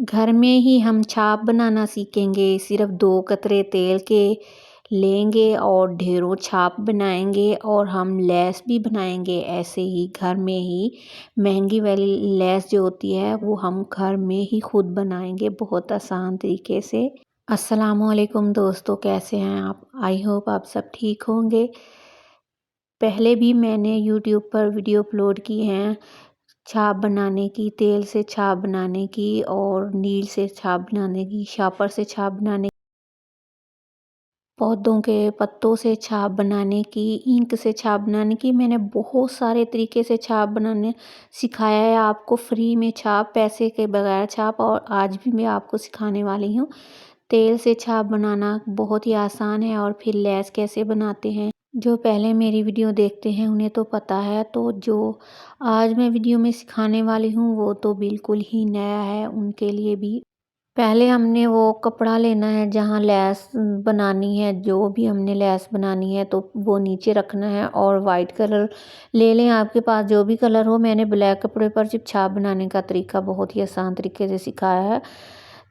घर में ही हम छाप बनाना सीखेंगे। सिर्फ 2 कतरे तेल के लेंगे और ढेरों छाप बनाएंगे और हम लेस भी बनाएंगे। ऐसे ही घर में ही महंगी वाली लेस जो होती है वो हम घर में ही खुद बनाएंगे बहुत आसान तरीके से। अस्सलामुअलैकुम दोस्तों, कैसे हैं आप? आई होप आप सब ठीक होंगे। पहले भी मैंने यूट्यूब पर वीडियो अपलोड की हैं छाप बनाने की, तेल से छाप बनाने की और नील से छाप बनाने की, शापर से छाप बनाने, पौधों के पत्तों से छाप बनाने की, इंक से छाप बनाने की। मैंने बहुत सारे तरीके से छाप बनाने सिखाया है आपको फ्री में छाप, पैसे के बगैर छाप। और आज भी मैं आपको सिखाने वाली हूँ तेल से छाप बनाना। बहुत ही आसान है। और फिर लेस कैसे बनाते हैं, जो पहले मेरी वीडियो देखते हैं उन्हें तो पता है। तो जो आज मैं वीडियो में सिखाने वाली हूँ वो तो बिल्कुल ही नया है उनके लिए भी। पहले हमने वो कपड़ा लेना है जहाँ लैस बनानी है, जो भी हमने लैस बनानी है तो वो नीचे रखना है। और वाइट कलर ले लें, आपके पास जो भी कलर हो। मैंने ब्लैक कपड़े पर सिर्फ छाप बनाने का तरीका बहुत ही आसान तरीके से सिखाया है,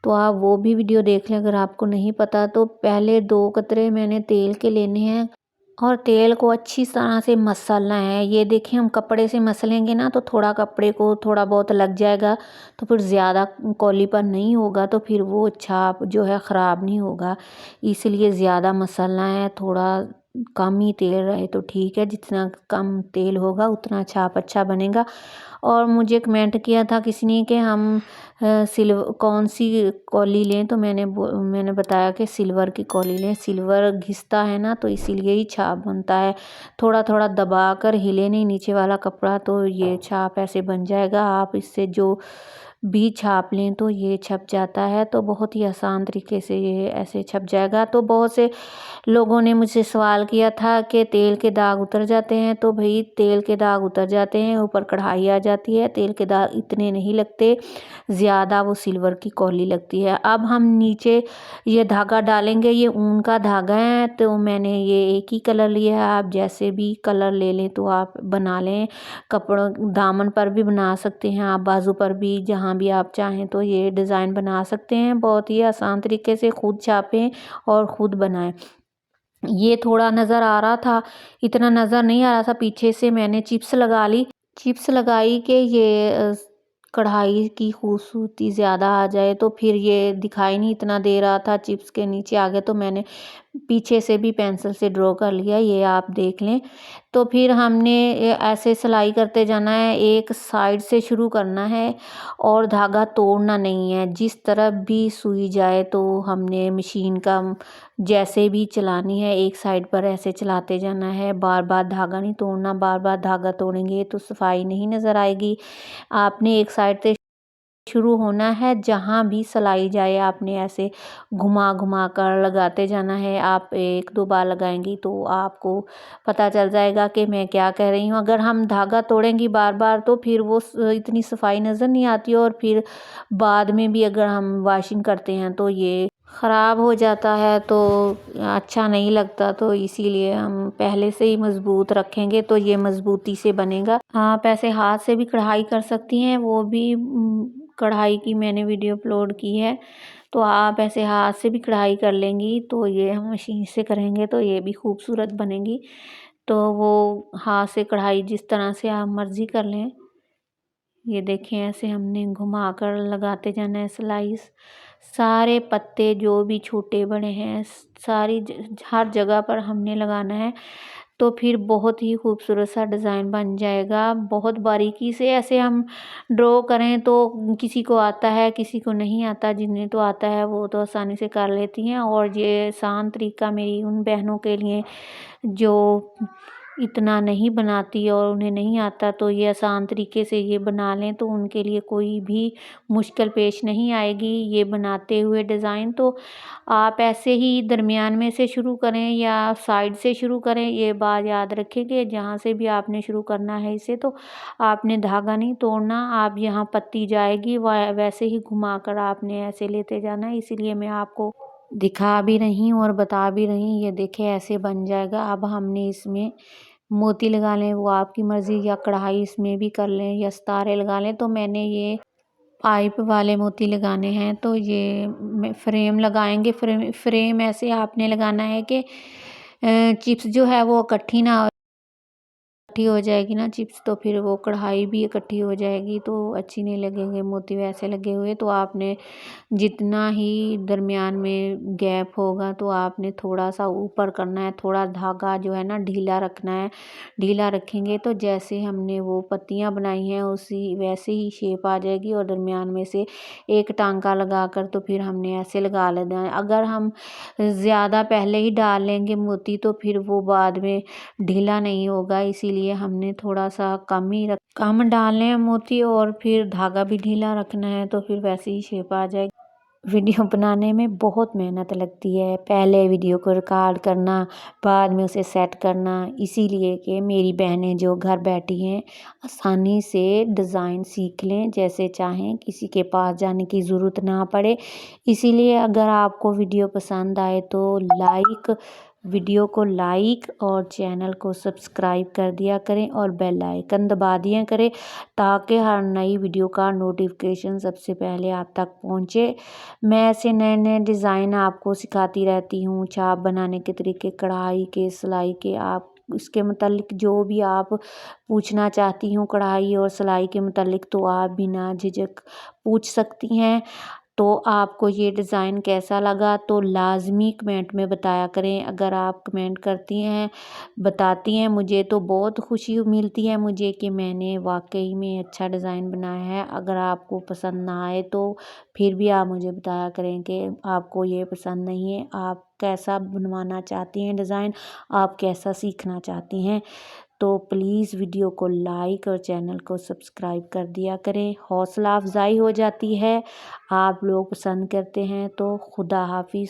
तो आप वो भी वीडियो देख लें अगर आपको नहीं पता। तो पहले 2 कतरे मैंने तेल के लेने हैं और तेल को अच्छी तरह से मसलना है। ये देखिए, हम कपड़े से मसलेंगे ना तो थोड़ा कपड़े को थोड़ा बहुत लग जाएगा, तो फिर ज़्यादा कॉलीपन नहीं होगा, तो फिर वो छाप जो है ख़राब नहीं होगा। इसलिए ज़्यादा मसलना है, थोड़ा कम ही तेल रहे तो ठीक है। जितना कम तेल होगा उतना छाप अच्छा बनेगा। और मुझे कमेंट किया था किसी ने कि हम सिल्वर कौन सी कौली लें, तो मैंने बताया कि सिल्वर की कौली लें। सिल्वर घिसता है ना, तो इसीलिए ही छाप बनता है। थोड़ा थोड़ा दबा कर हिले नहीं नीचे वाला कपड़ा, तो ये छाप ऐसे बन जाएगा। आप इससे जो भी छाप लें तो ये छप जाता है। तो बहुत ही आसान तरीके से ये ऐसे छप जाएगा। तो बहुत से लोगों ने मुझसे सवाल किया था कि तेल के दाग उतर जाते हैं। तो भाई, तेल के दाग उतर जाते हैं, ऊपर कढ़ाई आ जाती है, तेल के दाग इतने नहीं लगते, ज़्यादा वो सिल्वर की कौली लगती है। अब हम नीचे ये धागा डालेंगे, ये ऊन का धागा है। तो मैंने ये एक ही कलर लिया है, आप जैसे भी कलर ले लें तो आप बना लें। कपड़ों दामन पर भी बना सकते हैं आप, बाजू पर भी, जहाँ भी आप चाहें तो ये डिज़ाइन बना सकते हैं। बहुत ही आसान तरीके से खुद छापें और ख़ुद बनाएं। ये थोड़ा नज़र आ रहा था, इतना नज़र नहीं आ रहा था। पीछे से मैंने चिप्स लगा ली, चिप्स लगाई कि ये कढ़ाई की खूबसूरती ज़्यादा आ जाए। तो फिर ये दिखाई नहीं इतना दे रहा था, चिप्स के नीचे आ गया, तो मैंने पीछे से भी पेंसिल से ड्रॉ कर लिया, ये आप देख लें। तो फिर हमने ऐसे सिलाई करते जाना है, एक साइड से शुरू करना है और धागा तोड़ना नहीं है। जिस तरफ भी सुई जाए तो हमने मशीन का जैसे भी चलानी है, एक साइड पर ऐसे चलाते जाना है। बार बार धागा नहीं तोड़ना, बार बार धागा तोड़ेंगे तो सफाई नहीं नज़र आएगी। आपने एक साइड से शुरू होना है, जहाँ भी सिलाई जाए आपने ऐसे घुमा घुमा कर लगाते जाना है। आप 1-2 बार लगाएंगी तो आपको पता चल जाएगा कि मैं क्या कह रही हूँ। अगर हम धागा तोड़ेंगी बार बार तो फिर वो इतनी सफाई नज़र नहीं आती, और फिर बाद में भी अगर हम वॉशिंग करते हैं तो ये ख़राब हो जाता है, तो अच्छा नहीं लगता। तो इसीलिए हम पहले से ही मज़बूत रखेंगे तो ये मज़बूती से बनेगा। आप ऐसे हाथ से भी कढ़ाई कर सकती हैं, वो भी कढ़ाई की मैंने वीडियो अपलोड की है। तो आप ऐसे हाथ से भी कढ़ाई कर लेंगी, तो ये हम मशीन से करेंगे तो ये भी खूबसूरत बनेगी। तो वो हाथ से कढ़ाई जिस तरह से आप मर्ज़ी कर लें। ये देखें, ऐसे हमने घुमा कर लगाते जाना है सिलाई। सारे पत्ते जो भी छोटे बड़े हैं सारी हर जगह पर हमने लगाना है। तो फिर बहुत ही खूबसूरत सा डिज़ाइन बन जाएगा। बहुत बारीकी से ऐसे हम ड्रॉ करें तो किसी को आता है, किसी को नहीं आता। जिन्हें तो आता है वो तो आसानी से कर लेती हैं। और ये आसान तरीका मेरी उन बहनों के लिए जो इतना नहीं बनाती और उन्हें नहीं आता, तो ये आसान तरीके से ये बना लें तो उनके लिए कोई भी मुश्किल पेश नहीं आएगी ये बनाते हुए डिज़ाइन। तो आप ऐसे ही दरमियान में से शुरू करें या साइड से शुरू करें, ये बात याद रखें कि जहाँ से भी आपने शुरू करना है इसे, तो आपने धागा नहीं तोड़ना। आप यहाँ पत्ती जाएगी वैसे ही घुमा कर आपने ऐसे लेते जाना है। इसीलिए मैं आपको दिखा भी रही हूँ और बता भी रही हूँ। ये देखें, ऐसे बन जाएगा। अब हमने इसमें मोती लगा लें, वो आपकी मर्ज़ी, या कढ़ाई इसमें भी कर लें या सितारे लगा लें। तो मैंने ये पाइप वाले मोती लगाने हैं तो ये फ्रेम लगाएंगे। फ्रेम ऐसे आपने लगाना है कि चिप्स जो है वो इकट्ठी ना इकट्ठी हो जाएगी ना चिप्स, तो फिर वो कढ़ाई भी इकट्ठी हो जाएगी तो अच्छी नहीं लगेंगे मोती वैसे लगे हुए। तो आपने जितना ही दरमियान में गैप होगा तो आपने थोड़ा सा ऊपर करना है, थोड़ा धागा जो है ना ढीला रखना है। ढीला रखेंगे तो जैसे हमने वो पत्तियां बनाई हैं उसी वैसे ही शेप आ जाएगी, और दरमियान में से एक टांका लगाकर तो फिर हमने ऐसे लगा लेना है। अगर हम ज़्यादा पहले ही डाल लेंगे मोती तो फिर वो बाद में ढीला नहीं होगा, इसीलिए हमने थोड़ा सा कम डालने हैं मोती, और फिर धागा भी ढीला रखना है तो फिर वैसे ही शेप आ जाएगी। वीडियो बनाने में बहुत मेहनत लगती है, पहले वीडियो को रिकॉर्ड करना, बाद में उसे सेट करना, इसीलिए कि मेरी बहनें जो घर बैठी हैं आसानी से डिज़ाइन सीख लें जैसे चाहें, किसी के पास जाने की ज़रूरत ना पड़े। इसीलिए अगर आपको वीडियो पसंद आए तो वीडियो को लाइक और चैनल को सब्सक्राइब कर दिया करें और बेल आइकन दबा दिया करें, ताकि हर नई वीडियो का नोटिफिकेशन सबसे पहले आप तक पहुंचे। मैं ऐसे नए नए डिज़ाइन आपको सिखाती रहती हूँ, छाप बनाने के तरीके, कढ़ाई के, सिलाई के। आप इसके मतलब जो भी आप पूछना चाहती हूँ कढ़ाई और सिलाई के मतलब, तो आप बिना झिझक पूछ सकती हैं। तो आपको ये डिज़ाइन कैसा लगा तो लाज़मी कमेंट में बताया करें। अगर आप कमेंट करती हैं, बताती हैं, मुझे तो बहुत खुशी मिलती है मुझे कि मैंने वाकई में अच्छा डिज़ाइन बनाया है। अगर आपको पसंद ना आए तो फिर भी आप मुझे बताया करें कि आपको ये पसंद नहीं है, आप कैसा बनवाना चाहती हैं डिज़ाइन, आप कैसा सीखना चाहती हैं। तो प्लीज़ वीडियो को लाइक और चैनल को सब्सक्राइब कर दिया करें, हौसला अफजाई हो जाती है। आप लोग पसंद करते हैं तो खुदा हाफिज़।